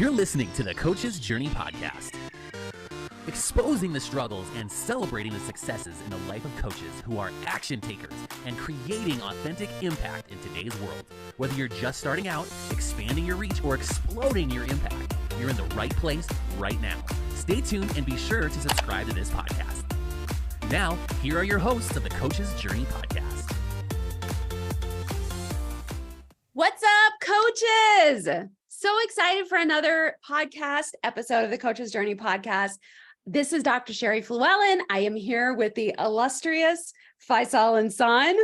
You're listening to the Coach's Journey podcast, exposing the struggles and celebrating the successes in the life of coaches who are action takers and creating authentic impact in today's world. Whether you're just starting out, expanding your reach, or exploding your impact, you're in the right place right now. Stay tuned and be sure to subscribe to this podcast. Now, here are your hosts of the Coach's Journey podcast. What's up, coaches? So excited for another podcast episode of the Coach's Journey podcast. This is Dr. Sheri Fluellen. I am here with the illustrious Faisal and son.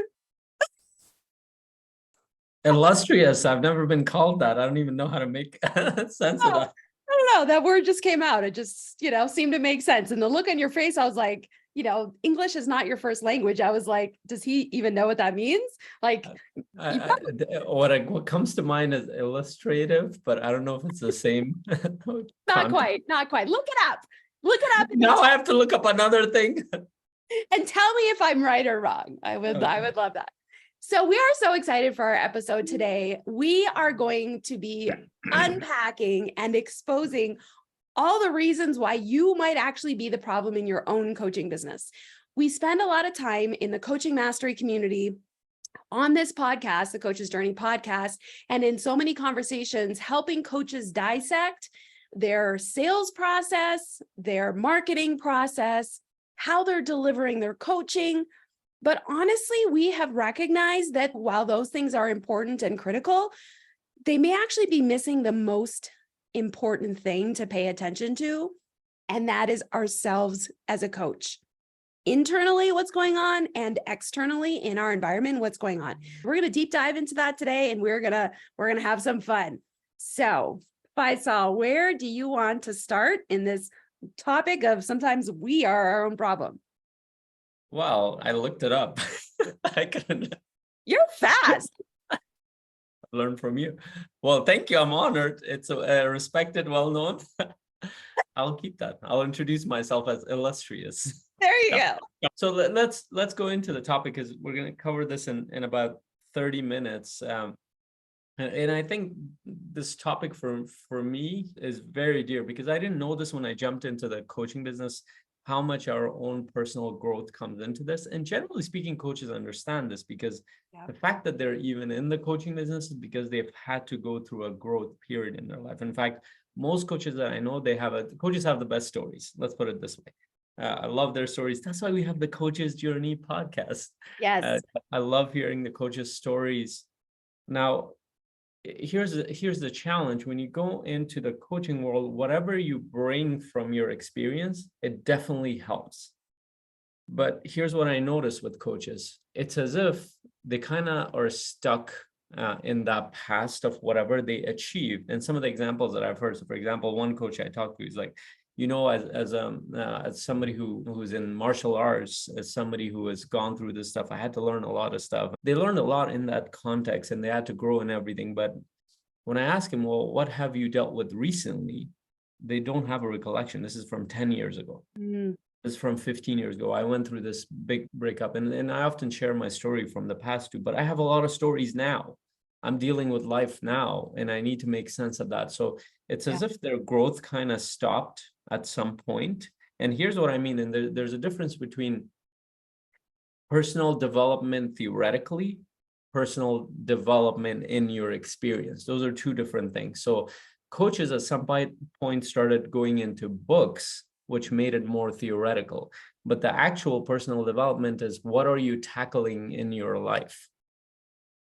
Illustrious. I've never been called that. I don't even know how to make sense of that. I don't know. That word just came out. It just, seemed to make sense. And the look on your face, I was like, English is not your first language. I was like, does he even know what that means? Like, what comes to mind is illustrative, but I don't know if it's the same. Not quite. Look it up. Now I have to look up another thing. And tell me if I'm right or wrong. I would love that. So we are so excited for our episode today. We are going to be unpacking and exposing all the reasons why you might actually be the problem in your own coaching business. We spend a lot of time in the coaching mastery community on this podcast, the Coach's Journey podcast, and in so many conversations, helping coaches dissect their sales process, their marketing process, how they're delivering their coaching. But honestly, we have recognized that while those things are important and critical, they may actually be missing the most important thing to pay attention to, and that is ourselves as a coach. Internally, what's going on, and externally in our environment, what's going on. We're going to deep dive into that today, and we're gonna have some fun. So, Faisal, where do you want to start in this topic of sometimes we are our own problem? Well, I looked it up. I couldn't. You're fast. Learn from you. Well, thank you. I'm honored. It's a respected, well-known. I'll keep that. I'll introduce myself as illustrious. There you go. So let's go into the topic, because we're going to cover this in about 30 minutes. And I think this topic for me is very dear, because I didn't know this when I jumped into the coaching business, how much our own personal growth comes into this. And generally speaking, coaches understand this, because the fact that they're even in the coaching business is because they've had to go through a growth period in their life. In fact, most coaches that I know, coaches have the best stories. Let's put it this way. I love their stories. That's why we have the Coach's Journey podcast. Yes. I love hearing the coaches' stories. Now, here's the challenge. When you go into the coaching world, whatever you bring from your experience, it definitely helps. But here's what I notice with coaches. It's as if they kind of are stuck in that past of whatever they achieved. And some of the examples that I've heard, so for example, one coach I talked to is like, as somebody who's in martial arts, as somebody who has gone through this stuff, I had to learn a lot of stuff. They learned a lot in that context, and they had to grow in everything. But when I ask them, well, what have you dealt with recently? They don't have a recollection. This is from 10 years ago. This is from 15 years ago. I went through this big breakup, and I often share my story from the past too, but I have a lot of stories now. I'm dealing with life now, and I need to make sense of that. So it's as if their growth kind of stopped at some point. And here's what I mean. And there's a difference between personal development theoretically, personal development in your experience. Those are two different things. So coaches at some point started going into books, which made it more theoretical. But the actual personal development is, what are you tackling in your life?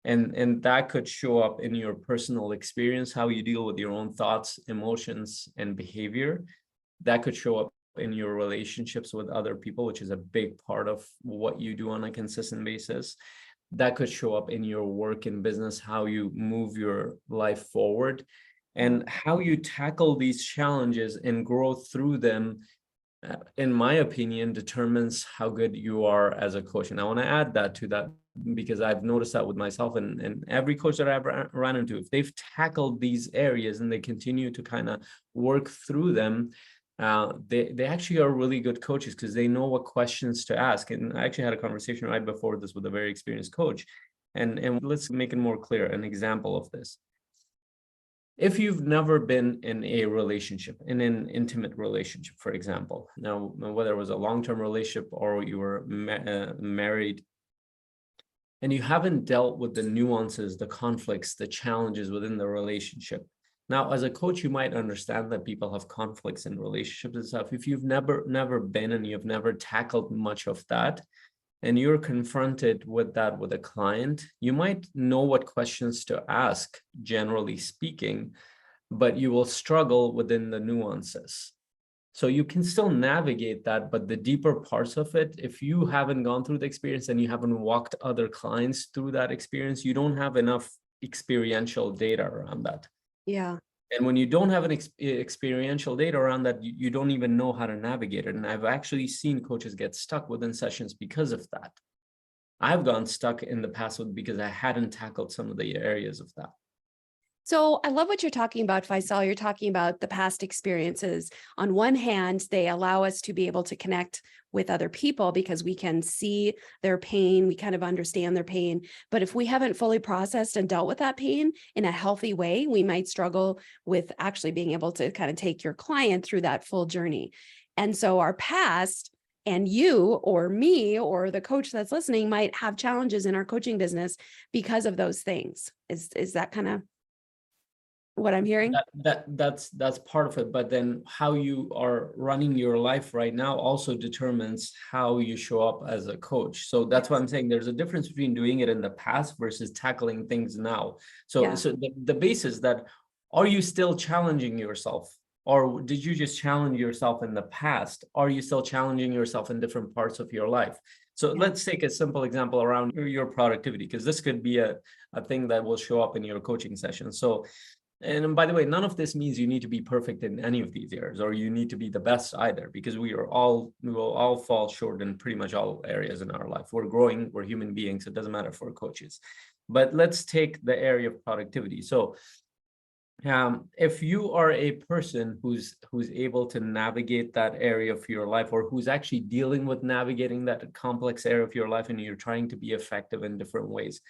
And that could show up in your personal experience, how you deal with your own thoughts, emotions, and behavior. That could show up in your relationships with other people, which is a big part of what you do on a consistent basis. That could show up in your work and business, how you move your life forward, and how you tackle these challenges and grow through them, in my opinion, determines how good you are as a coach. And I want to add that to that, because I've noticed that with myself and every coach that I've run into. If they've tackled these areas and they continue to kind of work through them, they actually are really good coaches, because they know what questions to ask. And I actually had a conversation right before this with a very experienced coach. And let's make it more clear, an example of this. If you've never been in a relationship, in an intimate relationship, for example, now whether it was a long-term relationship or you were married, and you haven't dealt with the nuances, the conflicts, the challenges within the relationship. Now, as a coach, you might understand that people have conflicts in relationships and stuff. If you've never been and you've never tackled much of that, and you're confronted with that with a client, you might know what questions to ask, generally speaking, but you will struggle within the nuances. So you can still navigate that, but the deeper parts of it, if you haven't gone through the experience and you haven't walked other clients through that experience, you don't have enough experiential data around that. Yeah. And when you don't have an experiential data around that, you don't even know how to navigate it. And I've actually seen coaches get stuck within sessions because of that. I've gone stuck in the past because I hadn't tackled some of the areas of that. So I love what you're talking about, Faisal. You're talking about the past experiences. On one hand, they allow us to be able to connect with other people because we can see their pain. We kind of understand their pain. But if we haven't fully processed and dealt with that pain in a healthy way, we might struggle with actually being able to kind of take your client through that full journey. And so our past, and you or me or the coach that's listening might have challenges in our coaching business because of those things. Is that kind of what I'm hearing? That's part of it, but then how you are running your life right now also determines how you show up as a coach. So that's why I'm saying there's a difference between doing it in the past versus tackling things now. So the base is that, are you still challenging yourself? Or did you just challenge yourself in the past? Are you still challenging yourself in different parts of your life? So let's take a simple example around your productivity, because this could be a thing that will show up in your coaching session. So, and by the way, none of this means you need to be perfect in any of these areas, or you need to be the best either, because we will all fall short in pretty much all areas in our life. We're growing, we're human beings. It doesn't matter for coaches. But let's take the area of productivity. So if you are a person who's able to navigate that area of your life, or who's actually dealing with navigating that complex area of your life, and you're trying to be effective in different ways,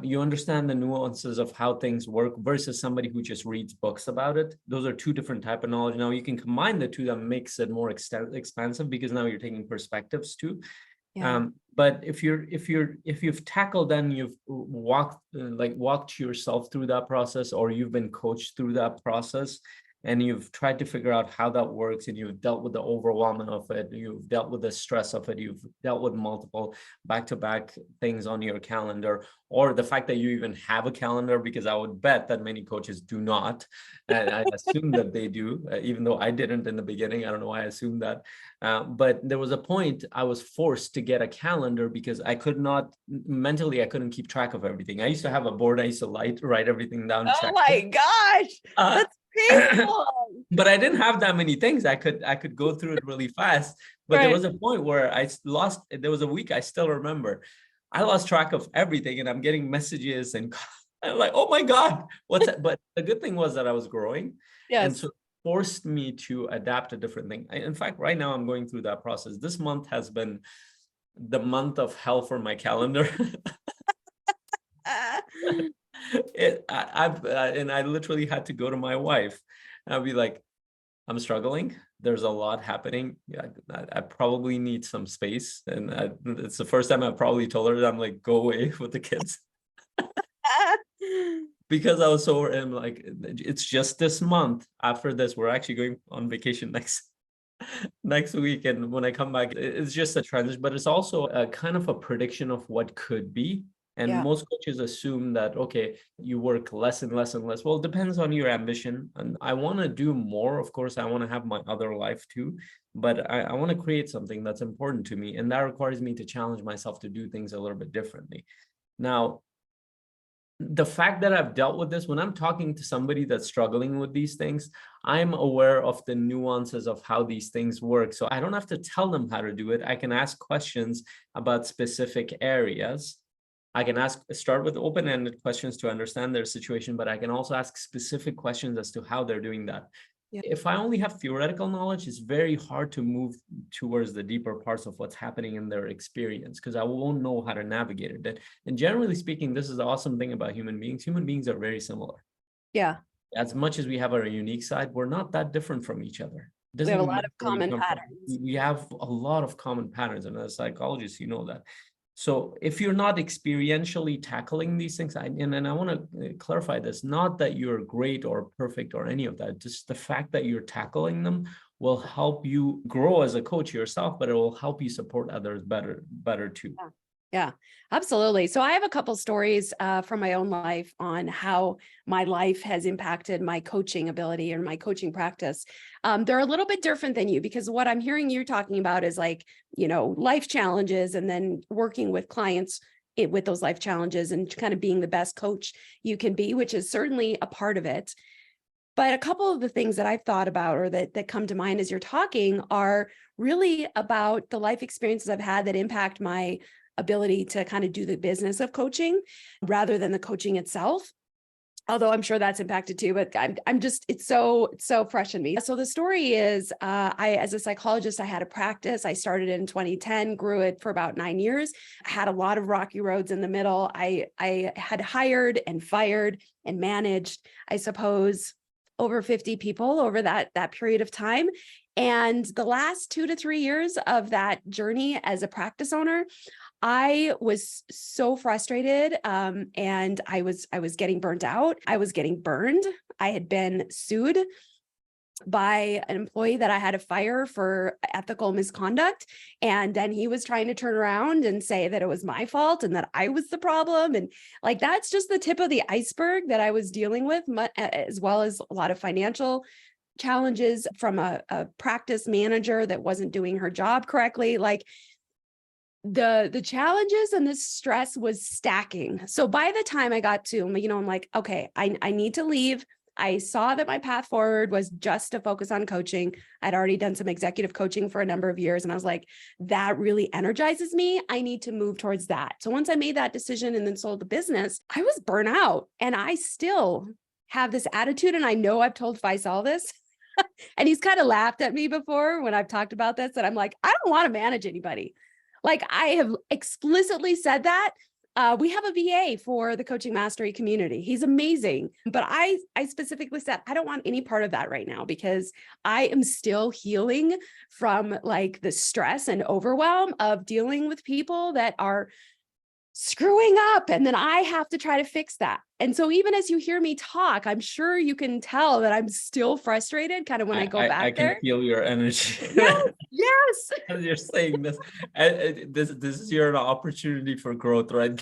you understand the nuances of how things work versus somebody who just reads books about it. Those are two different type of knowledge. Now you can combine the two, that makes it more expansive, because now you're taking perspectives too. But if you've tackled and you've walked yourself through that process, or you've been coached through that process, and you've tried to figure out how that works, and you've dealt with the overwhelming of it, you've dealt with the stress of it, you've dealt with multiple back-to-back things on your calendar, or the fact that you even have a calendar, because I would bet that many coaches do not, and I assume that they do, even though I didn't in the beginning. I don't know why I assumed that, but there was a point I was forced to get a calendar because I couldn't keep track of everything. I used to have a board, I used to write everything down. Oh my gosh, that's painful. But I didn't have that many things. I could go through it really fast. But there was a point where there was a week I still remember. I lost track of everything, and I'm getting messages and I'm like, oh my God, what's that? But the good thing was that I was growing. And so it forced me to adapt a different thing. In fact, right now I'm going through that process. This month has been the month of hell for my calendar. I literally had to go to my wife. I'll be like, I'm struggling. There's a lot happening. Yeah, I probably need some space. And it's the first time I've probably told her that I'm like, go away with the kids. Because I was I'm like, it's just this month. After this, we're actually going on vacation next week. And when I come back, it's just a transition, but it's also a kind of a prediction of what could be. And most coaches assume that, okay, you work less and less and less. Well, it depends on your ambition. And I want to do more. Of course, I want to have my other life too, but I want to create something that's important to me. And that requires me to challenge myself to do things a little bit differently. Now, the fact that I've dealt with this, when I'm talking to somebody that's struggling with these things, I'm aware of the nuances of how these things work. So I don't have to tell them how to do it. I can ask questions about specific areas. I can start with open-ended questions to understand their situation, but I can also ask specific questions as to how they're doing that. If I only have theoretical knowledge, it's very hard to move towards the deeper parts of what's happening in their experience, because I won't know how to navigate it. And generally speaking, this is the awesome thing about human beings. Human beings are very similar. Yeah. as much as we have our unique side, we're not that different from each other. We have a Doesn't lot matter of where you common come from. patterns. We have a lot of common patterns, and as psychologists, you know that. So if you're not experientially tackling these things, and I want to clarify this, not that you're great or perfect or any of that, just the fact that you're tackling them will help you grow as a coach yourself, but it will help you support others better too. Yeah, absolutely. So I have a couple stories from my own life on how my life has impacted my coaching ability and my coaching practice. They're a little bit different than you, because what I'm hearing you talking about is like, life challenges and then working with clients with those life challenges and kind of being the best coach you can be, which is certainly a part of it. But a couple of the things that I've thought about or that come to mind as you're talking are really about the life experiences I've had that impact my ability to kind of do the business of coaching rather than the coaching itself. Although I'm sure that's impacted too, but I'm just, it's so fresh in me. So the story is, as a psychologist, I had a practice. I started in 2010, grew it for about 9 years. I had a lot of rocky roads in the middle. I had hired and fired and managed, I suppose, over 50 people over that period of time. And the last 2 to 3 years of that journey as a practice owner, I was so frustrated, and I was getting burnt out. I was getting burned. I had been sued by an employee that I had to fire for ethical misconduct. And then he was trying to turn around and say that it was my fault and that I was the problem. And like, that's just the tip of the iceberg that I was dealing with, as well as a lot of financial challenges from a practice manager that wasn't doing her job correctly. Like, the challenges and the stress was stacking. So by the time I got to, I'm like, okay, I need to leave. I saw that my path forward was just to focus on coaching. I'd already done some executive coaching for a number of years. And I was like, that really energizes me. I need to move towards that. So once I made that decision and then sold the business, I was burnt out, and I still have this attitude. And I know I've told Faisal this, and he's kind of laughed at me before when I've talked about this, that I'm like, I don't want to manage anybody. Like, I have explicitly said that. We have a VA for the coaching mastery community. He's amazing. But I specifically said, I don't want any part of that right now, because I am still healing from like the stress and overwhelm of dealing with people that are screwing up, and then I have to try to fix that. And so even as you hear me talk, I'm sure you can tell that I'm still frustrated kind of when I go back I there. can feel your energy. Yes. As you're saying this, this is your opportunity for growth, right?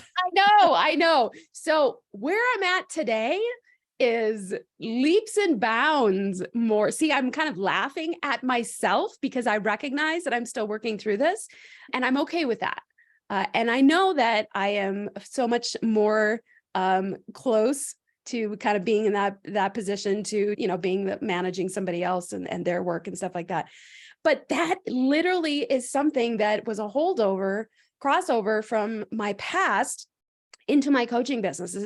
I know. So where I'm at today is leaps and bounds more. See, I'm kind of laughing at myself because I recognize that I'm still working through this, and I'm okay with that. And I know that I am so much more close to kind of being in that position to, being managing somebody else and their work and stuff like that. But that literally is something that was a crossover from my past into my coaching business.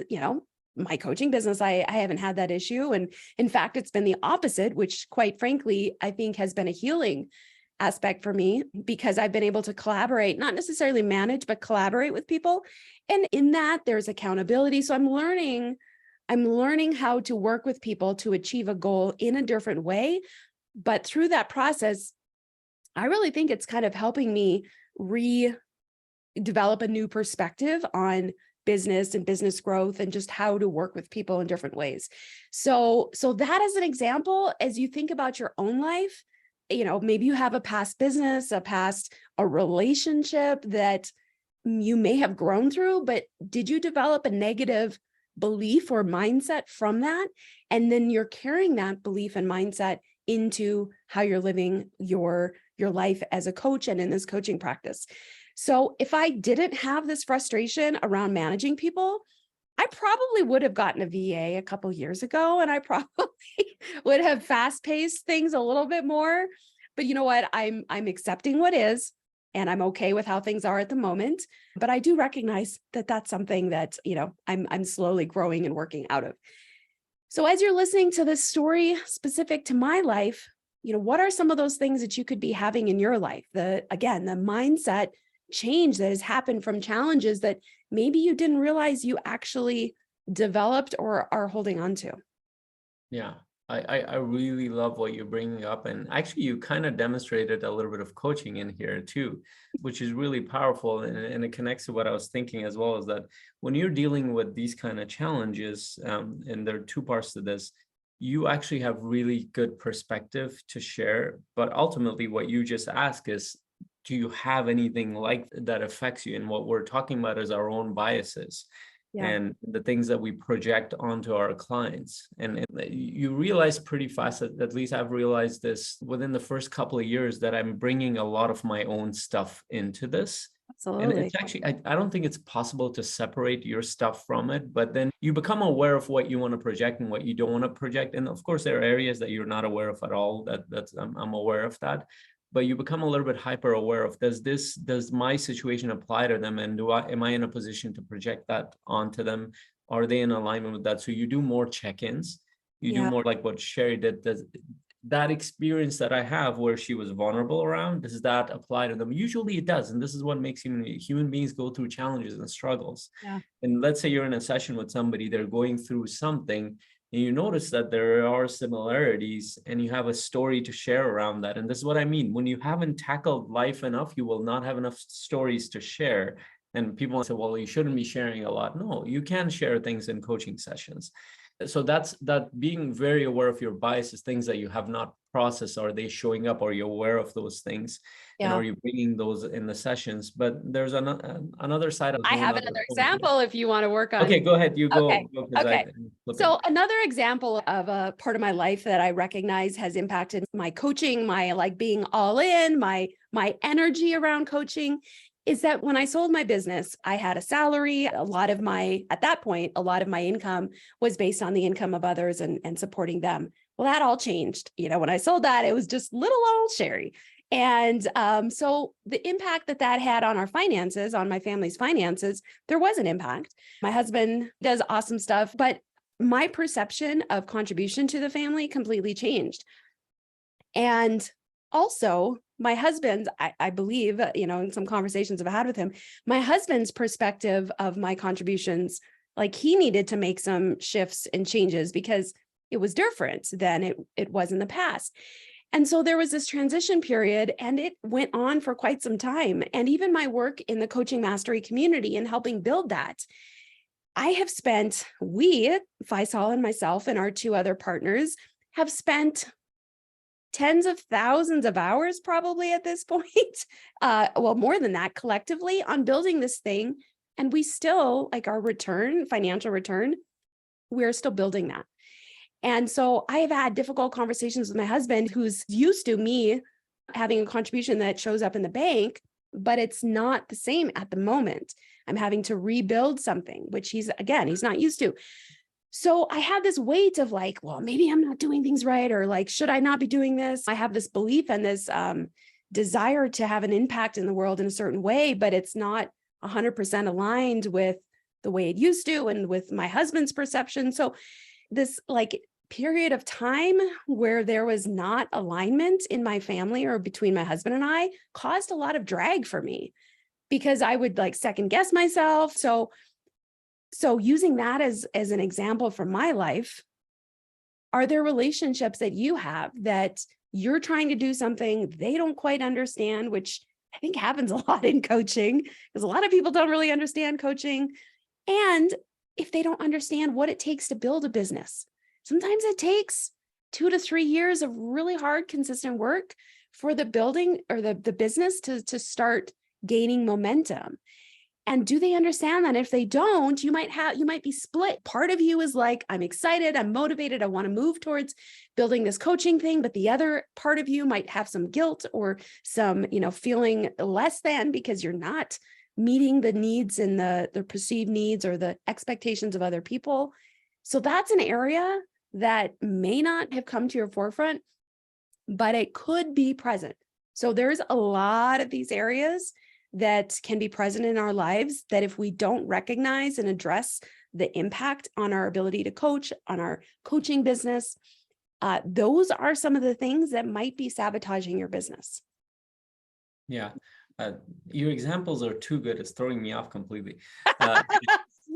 My coaching business, I haven't had that issue. And in fact, it's been the opposite, which quite frankly, I think has been a healing aspect for me, because I've been able to collaborate, not necessarily manage, but collaborate with people. And in that there's accountability. So I'm learning how to work with people to achieve a goal in a different way. But through that process, I really think it's kind of helping me develop a new perspective on business and business growth and just how to work with people in different ways. So that is an example. As you think about your own life, maybe you have a past business, a relationship that you may have grown through, but did you develop a negative belief or mindset from that? And then you're carrying that belief and mindset into how you're living your life as a coach and in this coaching practice. So if I didn't have this frustration around managing people, I probably would have gotten a VA a couple of years ago, and I probably would have fast-paced things a little bit more. But you know what? I'm accepting what is, and I'm okay with how things are at the moment. But I do recognize that that's something that, I'm slowly growing and working out of. So as you're listening to this story specific to my life, what are some of those things that you could be having in your life? The mindset change that has happened from challenges that maybe you didn't realize you actually developed or are holding on to. Yeah, I really love what you're bringing up. And actually, you kind of demonstrated a little bit of coaching in here too, which is really powerful. And it connects to what I was thinking as well, is that when you're dealing with these kind of challenges, and there are two parts to this, you actually have really good perspective to share. But ultimately, what you just ask is, do you have anything like that affects you? And what we're talking about is our own biases and the things that we project onto our clients. And you realize pretty fast, at least I've realized this within the first couple of years, that I'm bringing a lot of my own stuff into this. And Absolutely. it's actually, I don't think it's possible to separate your stuff from it, but then you become aware of what you want to project and what you don't want to project. And of course, there are areas that you're not aware of at all. I'm aware of that. But you become a little bit hyper aware of, does my situation apply to them, and am I in a position to project that onto them? Are they in alignment with that? So you do more check-ins. You do more like what Sheri did. Does that experience that I have where she was vulnerable around, does that apply to them? Usually it does. And this is what makes human beings go through challenges and struggles. Yeah. And let's say you're in a session with somebody, they're going through something, and you notice that there are similarities and you have a story to share around that. And this is what I mean. When you haven't tackled life enough, you will not have enough stories to share. And people say, well, you shouldn't be sharing a lot. No, you can share things in coaching sessions. So that's being very aware of your biases, things that you have not processed. Are they showing up? Are you aware of those things? And are you bringing those in the sessions? But there's another side of I have another example if you want to work on. Okay, go ahead. You go. Okay. So another example of a part of my life that I recognize has impacted my coaching, my like being all in, my energy around coaching, is that when I sold my business, I had a salary. At that point, a lot of my income was based on the income of others and supporting them. Well, that all changed. When I sold that, it was just little old Sheri. And so the impact that had on our finances, on my family's finances, there was an impact. My husband does awesome stuff, but my perception of contribution to the family completely changed. And also, my husband's, I believe, in some conversations I've had with him, my husband's perspective of my contributions, like he needed to make some shifts and changes because it was different than it was in the past. And so there was this transition period, and it went on for quite some time. And even my work in the coaching mastery community and helping build that, we, Faisal and myself and our two other partners, have spent tens of thousands of hours probably at this point, well, more than that collectively, on building this thing. And we still, like our financial return, we're still building that. And so I have had difficult conversations with my husband, who's used to me having a contribution that shows up in the bank, but it's not the same at the moment. I'm having to rebuild something, which he's not used to. So I have this weight of like, well, maybe I'm not doing things right, or like, should I not be doing this? I have this belief and this desire to have an impact in the world in a certain way, but it's not 100% aligned with the way it used to and with my husband's perception. So this like period of time where there was not alignment in my family or between my husband and I caused a lot of drag for me, because I would like second guess myself. So using that as an example from my life, are there relationships that you have that you're trying to do something they don't quite understand, which I think happens a lot in coaching, because a lot of people don't really understand coaching. And if they don't understand what it takes to build a business, sometimes it takes 2 to 3 years of really hard, consistent work for the building or the business to start gaining momentum. And do they understand that? If they don't, you might be split. Part of you is like, I'm excited, I'm motivated, I want to move towards building this coaching thing. But the other part of you might have some guilt or some, feeling less than, because you're not meeting the needs and the perceived needs or the expectations of other people. So that's an area that may not have come to your forefront, but it could be present. So there's a lot of these areas that can be present in our lives that if we don't recognize and address the impact on our ability to coach, on our coaching business, those are some of the things that might be sabotaging your business. Yeah. Your examples are too good. It's throwing me off completely.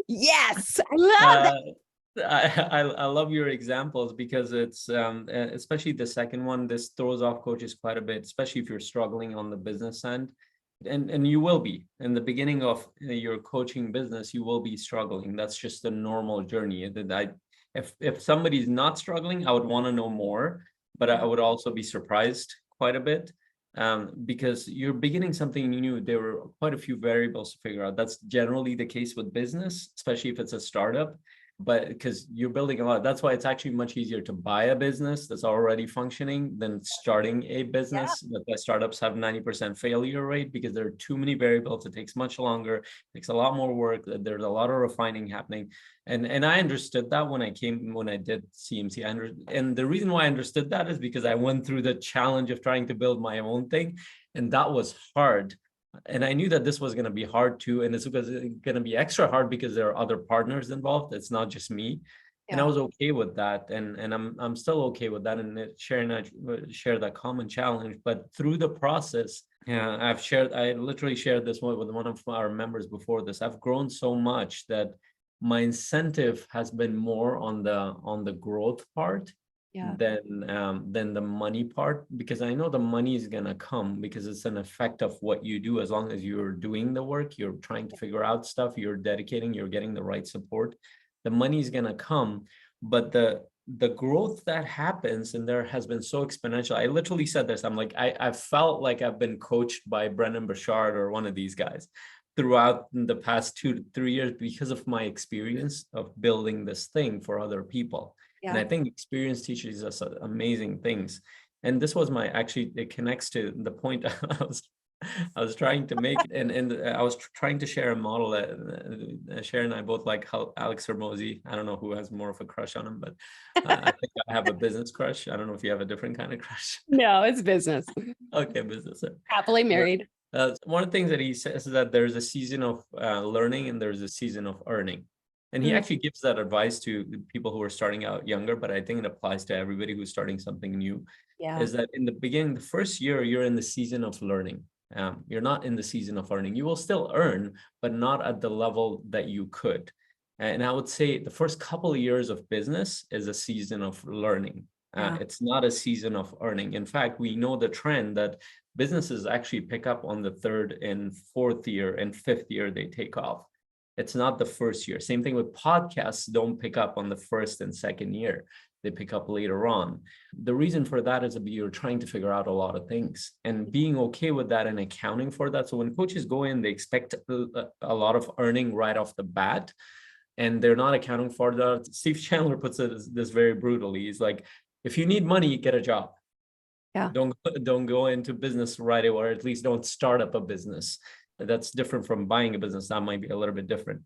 Yes, I love it. I love your examples because it's especially the second one, this throws off coaches quite a bit, especially if you're struggling on the business end. And you will be in the beginning of your coaching business, you will be struggling. That's just a normal journey. If somebody's not struggling, I would want to know more, but I would also be surprised quite a bit. Because you're beginning something new, there were quite a few variables to figure out. That's generally the case with business, especially if it's a startup. But because you're building a lot, that's why it's actually much easier to buy a business that's already functioning than starting a business. That's why startups have 90% failure rate, because there are too many variables. It takes much longer, it takes a lot more work. There's a lot of refining happening. And I understood that when I did CMC. And the reason why I understood that is because I went through the challenge of trying to build my own thing. And that was hard. And I knew that this was going to be hard too. And it's going to be extra hard because there are other partners involved. It's not just me. And I was okay with that. And I'm still okay with that. And Sheri and I share that common challenge. But through the process, I literally shared this with one of our members before this. I've grown so much that my incentive has been more on the growth part than the money part, because I know the money is going to come because it's an effect of what you do. As long as you're doing the work, you're trying to figure out stuff, you're dedicating, you're getting the right support, the money is going to come. But the growth that happens in there has been so exponential. I literally said this, I'm like, I felt like I've been coached by Brendan Burchard or one of these guys throughout the past 2 to 3 years because of my experience of building this thing for other people. And I think experience teaches us amazing things. And this was it connects to the point I was trying to make. And I was trying to share a model that Sheri and I both like Alex Hormozi. I don't know who has more of a crush on him, but I think I have a business crush. I don't know if you have a different kind of crush. No, it's business. Okay, business. Happily married. One of the things that he says is that there's a season of learning and there's a season of earning. And he actually gives that advice to people who are starting out younger, but I think it applies to everybody who's starting something new. Is that in the beginning, the first year, you're in the season of learning. You're not in the season of earning. You will still earn, but not at the level that you could. And I would say the first couple of years of business is a season of learning. It's not a season of earning. In fact, we know the trend that businesses actually pick up on the 3rd and 4th year and 5th year they take off. It's not the first year. Same thing with podcasts, don't pick up on the 1st and 2nd year. They pick up later on. The reason for that is that you're trying to figure out a lot of things and being okay with that and accounting for that. So when coaches go in, they expect a lot of earning right off the bat, and they're not accounting for that. Steve Chandler puts it this very brutally. He's like, if you need money, get a job. Don't go into business right away, or at least don't start up a business. That's different from buying a business. That might be a little bit different.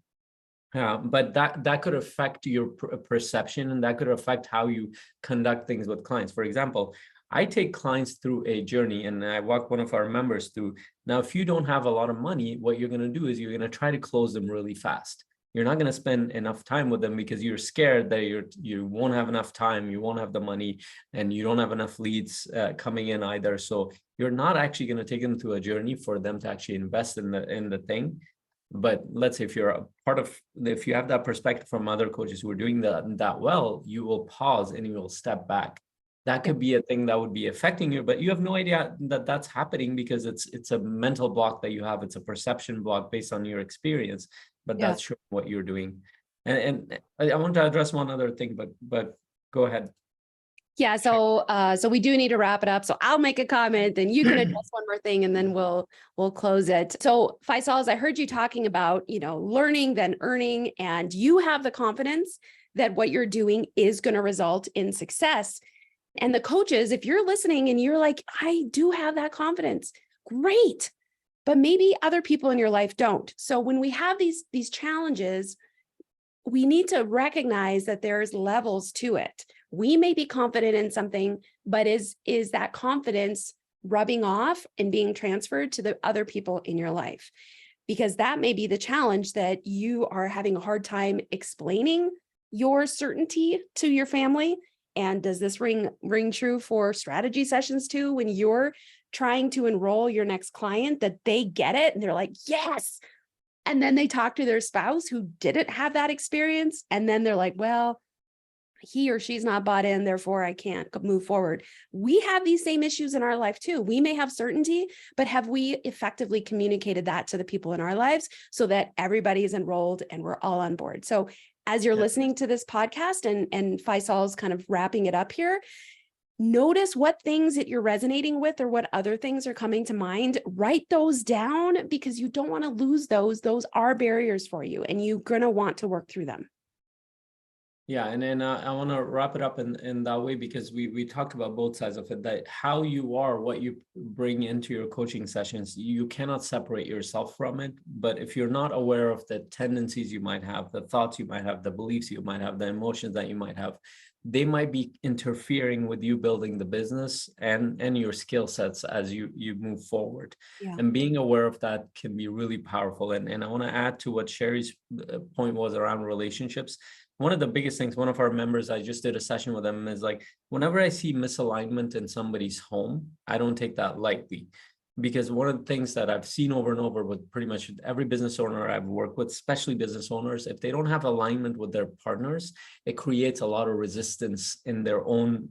But that could affect your perception, and that could affect how you conduct things with clients. For example, I take clients through a journey, and I walk one of our members through. Now, if you don't have a lot of money, what you're going to do is you're going to try to close them really fast. You're not going to spend enough time with them because you're scared that you won't have enough time, you won't have the money, and you don't have enough leads coming in either. So you're not actually going to take them through a journey for them to actually invest in the thing. But let's say if you have that perspective from other coaches who are doing that well, you will pause and you will step back. That could be a thing that would be affecting you, but you have no idea that that's happening because it's a mental block that you have. It's a perception block based on your experience, but that's showing what you're doing. And I want to address one other thing, but go ahead. Yeah, so we do need to wrap it up. So I'll make a comment, then you can address one more thing, and then we'll close it. So Faisal, as I heard you talking about, learning, then earning, and you have the confidence that what you're doing is going to result in success. And the coaches, if you're listening and you're like, I do have that confidence, great. But maybe other people in your life don't. So when we have these challenges, we need to recognize that there's levels to it. We may be confident in something, but is that confidence rubbing off and being transferred to the other people in your life? Because that may be the challenge, that you are having a hard time explaining your certainty to your family. And does this ring true for strategy sessions too? When you're trying to enroll your next client, that they get it and they're like, yes, And then they talk to their spouse who didn't have that experience. And then they're like, well, he or she's not bought in, therefore I can't move forward. We have these same issues in our life too. We may have certainty, but have we effectively communicated that to the people in our lives so that everybody is enrolled and we're all on board? So as you're listening to this podcast and Faisal's kind of wrapping it up here, notice what things that you're resonating with or what other things are coming to mind. Write those down because you don't want to lose those. Those are barriers for you and you're going to want to work through them. Yeah, and then I want to wrap it up in that way, because we talked about both sides of it, that how you are, what you bring into your coaching sessions, you cannot separate yourself from it. But if you're not aware of the tendencies you might have, the thoughts you might have, the beliefs you might have, the emotions that you might have, they might be interfering with you building the business and your skill sets as you move forward. Yeah. And being aware of that can be really powerful. And I want to add to what Sheri's point was around relationships. One of the biggest things, one of our members, I just did a session with them, is like, whenever I see misalignment in somebody's home, I don't take that lightly. Because one of the things that I've seen over and over with pretty much every business owner I've worked with, especially business owners, if they don't have alignment with their partners, it creates a lot of resistance in their own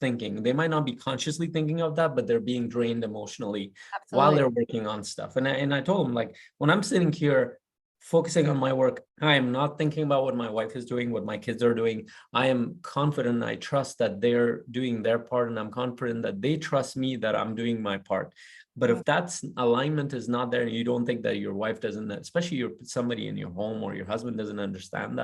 thinking. They might not be consciously thinking of that, but they're being drained emotionally while they're working on stuff. And I told them, like, when I'm sitting here focusing on my work, I am not thinking about what my wife is doing, what my kids are doing. I am confident, I trust that they're doing their part, and I'm confident that they trust me that I'm doing my part. But if that's alignment is not there, and you don't think that your wife doesn't, especially somebody in your home or your husband doesn't understand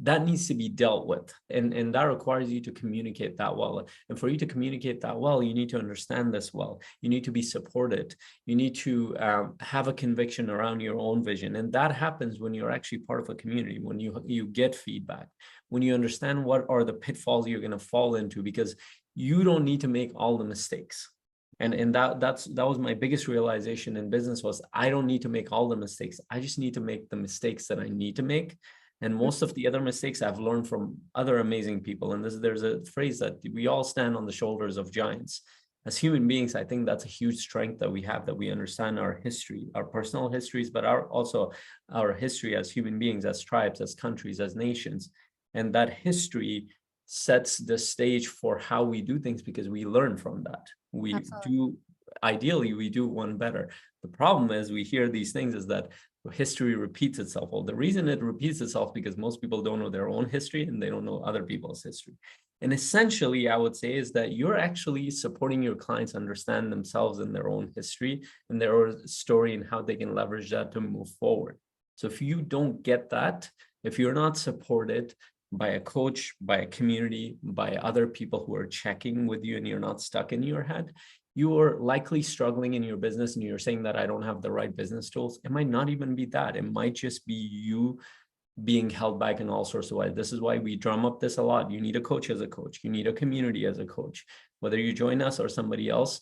that needs to be dealt with. And that requires you to communicate that well. And for you to communicate that well, you need to understand this well. You need to be supported. You need to have a conviction around your own vision. And that happens when you're actually part of a community, when you get feedback, when you understand what are the pitfalls you're going to fall into, because you don't need to make all the mistakes. And that was my biggest realization in business, was I don't need to make all the mistakes. I just need to make the mistakes that I need to make. And most of the other mistakes I've learned from other amazing people. And there's a phrase that we all stand on the shoulders of giants. As human beings, I think that's a huge strength that we have, that we understand our history, our personal histories, but also our history as human beings, as tribes, as countries, as nations. And that history sets the stage for how we do things, because we learn from that. Ideally, we do one better. The problem is we hear these things is that history repeats itself. Well, the reason it repeats itself because most people don't know their own history and they don't know other people's history. And essentially, I would say is that you're actually supporting your clients understand themselves and their own history and their own story and how they can leverage that to move forward. So if you don't get that, if you're not supported by a coach, by a community, by other people who are checking with you, and you're not stuck in your head, you are likely struggling in your business, and you're saying that I don't have the right business tools. It might not even be that. It might just be you being held back in all sorts of ways. This is why we drum up this a lot. You need a coach as a coach. You need a community as a coach. Whether you join us or somebody else,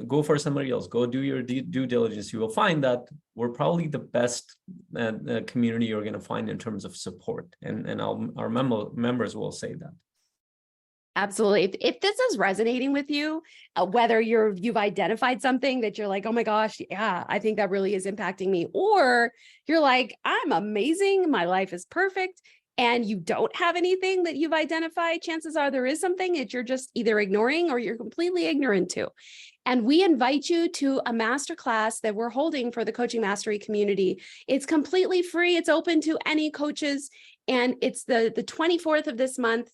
go for somebody else. Go do your due diligence. You will find that we're probably the best community you're going to find in terms of support. And our members will say that. Absolutely. If this is resonating with you, whether you've identified something that you're like, oh my gosh, yeah, I think that really is impacting me, or you're like, I'm amazing, my life is perfect, and you don't have anything that you've identified, chances are there is something that you're just either ignoring or you're completely ignorant to. And we invite you to a masterclass that we're holding for the Coaching Mastery community. It's completely free. It's open to any coaches. And it's the 24th of this month.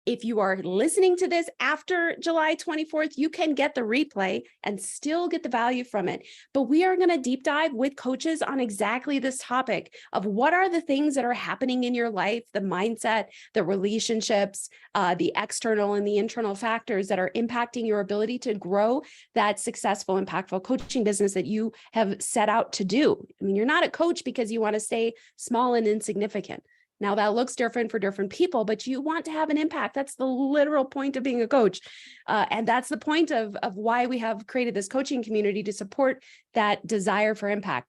If you are listening to this after July 24th, you can get the replay and still get the value from it. But we are going to deep dive with coaches on exactly this topic of what are the things that are happening in your life, the mindset, the relationships, the external and the internal factors that are impacting your ability to grow that successful, impactful coaching business that you have set out to do. I mean, you're not a coach because you want to stay small and insignificant. Now that looks different for different people, but you want to have an impact. That's the literal point of being a coach. And that's the point of why we have created this coaching community, to support that desire for impact.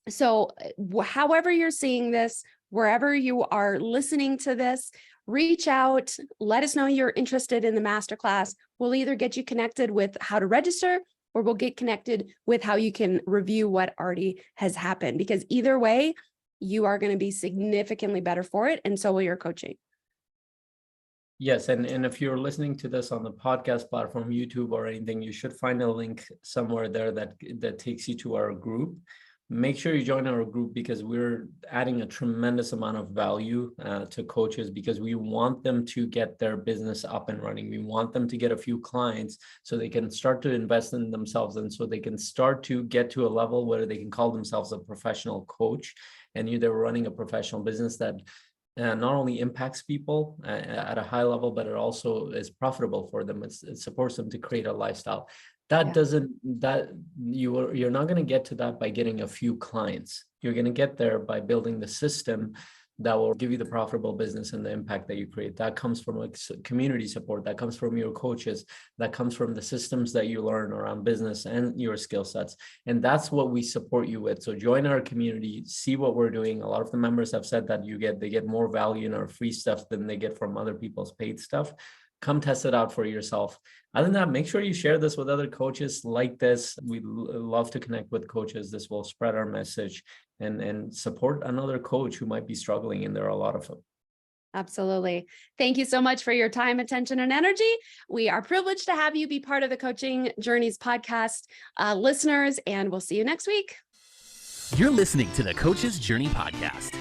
So however you're seeing this, wherever you are listening to this, reach out, let us know you're interested in the masterclass. We'll either get you connected with how to register, or we'll get connected with how you can review what already has happened, because either way, you are going to be significantly better for it. And so will your coaching. Yes, and if you're listening to this on the podcast platform, YouTube or anything, you should find a link somewhere there that takes you to our group. Make sure you join our group, because we're adding a tremendous amount of value to coaches, because we want them to get their business up and running. We want them to get a few clients so they can start to invest in themselves, and so they can start to get to a level where they can call themselves a professional coach, and they're running a professional business that not only impacts people at a high level, but it also is profitable for them. It supports them to create a lifestyle. You're not going to get to that by getting a few clients. You're going to get there by building the system that will give you the profitable business and the impact that you create. That comes from community support, that comes from your coaches, that comes from the systems that you learn around business and your skill sets. And that's what we support you with. So join our community, see what we're doing. A lot of the members have said that they get more value in our free stuff than they get from other people's paid stuff. Come test it out for yourself. Other than that, make sure you share this with other coaches like this. We love to connect with coaches. This will spread our message and support another coach who might be struggling, and there are a lot of them. Absolutely. Thank you so much for your time, attention, and energy. We are privileged to have you be part of the Coaching Journeys podcast, listeners, and we'll see you next week. You're listening to the Coach's Journey podcast.